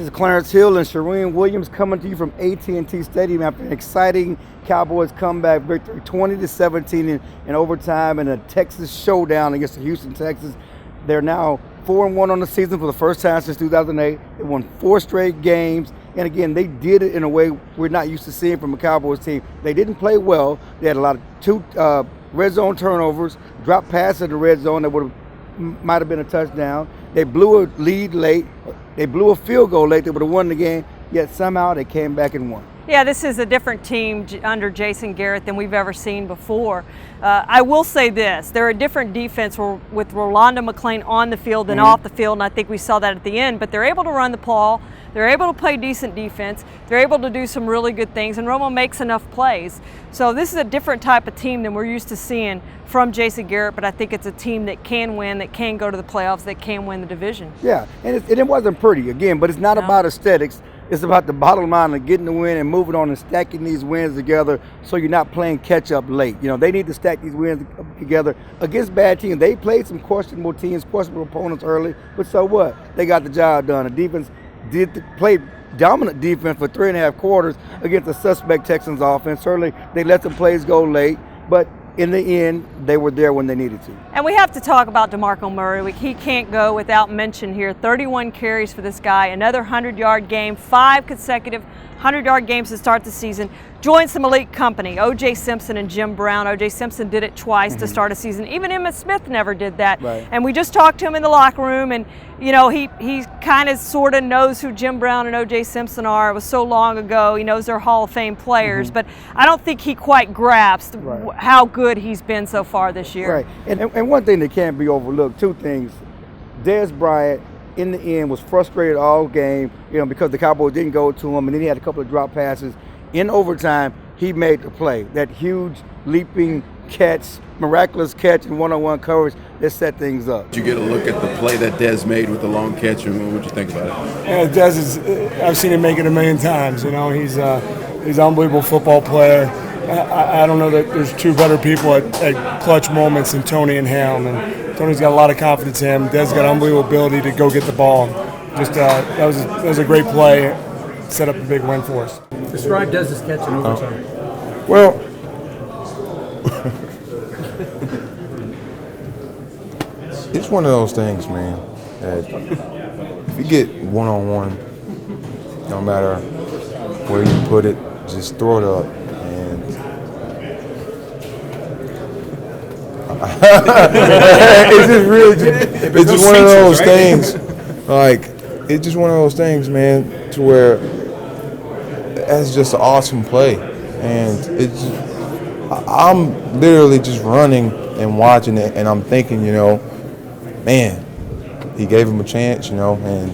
is Clarence Hill and Shereen Williams coming to you from AT&T Stadium after an exciting Cowboys comeback victory, 20-17 in overtime in a Texas showdown against the Houston Texans. They're now 4-1 on the season for the first time since 2008. They won 4 straight games. And again, they did it in a way we're not used to seeing from a Cowboys team. They didn't play well. They had a lot of 2 red zone turnovers, dropped passes in the red zone that might have been a touchdown. They blew a lead late. They blew a field goal late. They would have won the game. Yet somehow they came back and won. Yeah, this is a different team under Jason Garrett than we've ever seen before. I will say this, they're a different defense with Rolando McClain on the field than off the field, and I think we saw that at the end, but they're able to run the ball, they're able to play decent defense, they're able to do some really good things, and Romo makes enough plays. So this is a different type of team than we're used to seeing from Jason Garrett, but I think it's a team that can win, that can go to the playoffs, that can win the division. Yeah, and it wasn't pretty, again, but it's not about aesthetics. It's about the bottom line of getting the win and moving on and stacking these wins together so you're not playing catch up late. You know, they need to stack these wins together against bad teams. They played some questionable teams, questionable opponents early, but so what? They got the job done. The defense play dominant defense for 3.5 quarters against the suspect Texans offense. Certainly they let some plays go late, but in the end, they were there when they needed to. And we have to talk about DeMarco Murray. He can't go without mention here. 31 carries for this guy, another 100-yard game, 5 consecutive 100-yard games to start the season. Joined some elite company, O.J. Simpson and Jim Brown. O.J. Simpson did it twice to start a season. Even Emmitt Smith never did that. Right. And we just talked to him in the locker room, and you know, he kind of sort of knows who Jim Brown and O.J. Simpson are. It was so long ago. He knows they're Hall of Fame players, but I don't think he quite grasped how good he's been so far this year. Right. And one thing that can't be overlooked, 2 things. Dez Bryant, in the end, was frustrated all game, you know, because the Cowboys didn't go to him, and then he had a couple of drop passes. In overtime, he made the play. That huge leaping catch, miraculous catch and one-on-one coverage that set things up. Did you get a look at the play that Dez made with the long catch, and what did you think about it? Yeah, Dez is, I've seen him make it a million times. You know, he's an unbelievable football player. I don't know that there's 2 better people at clutch moments than Tony and him. And Tony's got a lot of confidence in him. Dez got unbelievable ability to go get the ball. Just that was a great play. Set up a big win for us. Describe Dez's catch in overtime. Well, it's one of those things, man, that if you get one-on-one, no matter where you put it, just throw it up. And it's just really it's just one of those things, like, it's just one of those things, man, to where that's just an awesome play. And I'm literally just running and watching it, and I'm thinking, you know, man, he gave him a chance, you know, and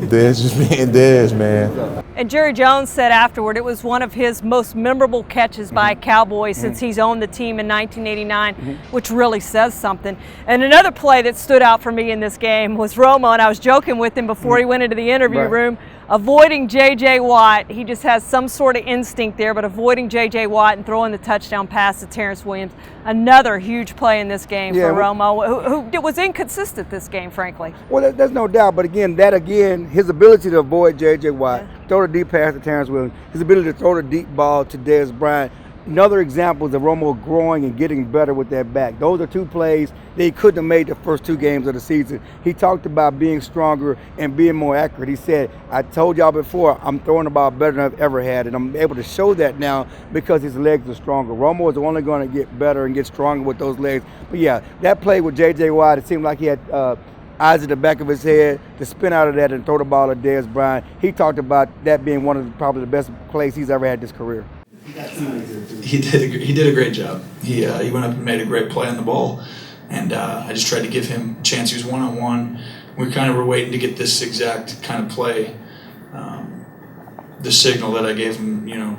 Dez just being Dez, man. And Jerry Jones said afterward it was one of his most memorable catches by a Cowboy since he's owned the team in 1989, which really says something. And another play that stood out for me in this game was Romo, and I was joking with him before he went into the interview room, avoiding J.J. Watt. He just has some sort of instinct there, but avoiding J.J. Watt and throwing the touchdown pass to Terrence Williams. Another huge play in this game for Romo, who was inconsistent this game, frankly. Well, there's no doubt, but again, his ability to avoid J.J. Watt, throw the deep pass to Terrence Williams, his ability to throw the deep ball to Dez Bryant. Another example of Romo growing and getting better with that back. Those are 2 plays that he couldn't have made the first 2 games of the season. He talked about being stronger and being more accurate. He said, I told y'all before, I'm throwing the ball better than I've ever had, and I'm able to show that now because his legs are stronger. Romo is only going to get better and get stronger with those legs. But yeah, that play with J.J. Watt, it seemed like he had eyes at the back of his head to spin out of that and throw the ball to Dez Bryant. He talked about that being one of probably the best plays he's ever had in his career. He did a great job. He went up and made a great play on the ball, and I just tried to give him a chance. He was one-on-one. We kind of were waiting to get this exact kind of play, the signal that I gave him, you know,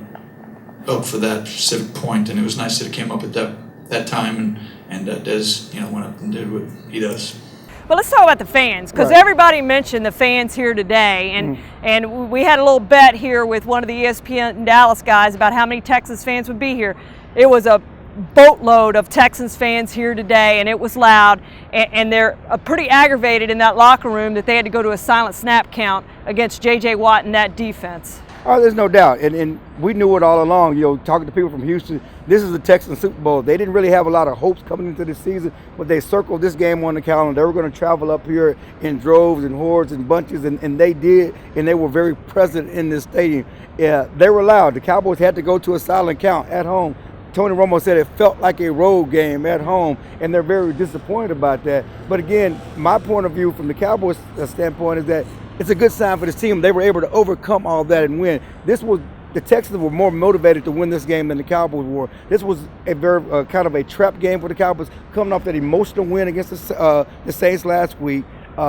up for that specific point, and it was nice that it came up at that time, and Dez, you know, went up and did what he does. But let's talk about the fans, because everybody mentioned the fans here today, and we had a little bet here with one of the ESPN Dallas guys about how many Texas fans would be here. It was a boatload of Texans fans here today, and it was loud, and they're pretty aggravated in that locker room that they had to go to a silent snap count against J.J. Watt and that defense. Oh, there's no doubt, and we knew it all along. Talking to people from Houston, this is the Texans Super Bowl. They didn't really have a lot of hopes coming into the season, but they circled this game on the calendar. They were going to travel up here in droves and hordes and bunches, and they did, and they were very present in this stadium. Yeah, they were loud. The Cowboys had to go to a silent count at home. Tony Romo said it felt like a road game at home, and they're very disappointed about that. But again, my point of view from the Cowboys standpoint is that it's a good sign for this team. They were able to overcome all that and win. The Texans were more motivated to win this game than the Cowboys were. This was a very kind of a trap game for the Cowboys, coming off that emotional win against the Saints last week.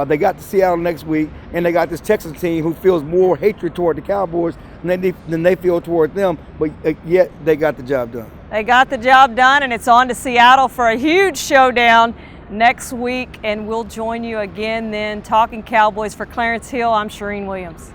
They got to Seattle next week, and they got this Texans team who feels more hatred toward the Cowboys than they feel toward them, but yet they got the job done. They got the job done, and it's on to Seattle for a huge showdown next week, and we'll join you again then talking Cowboys. For Clarence Hill, I'm Shireen Williams.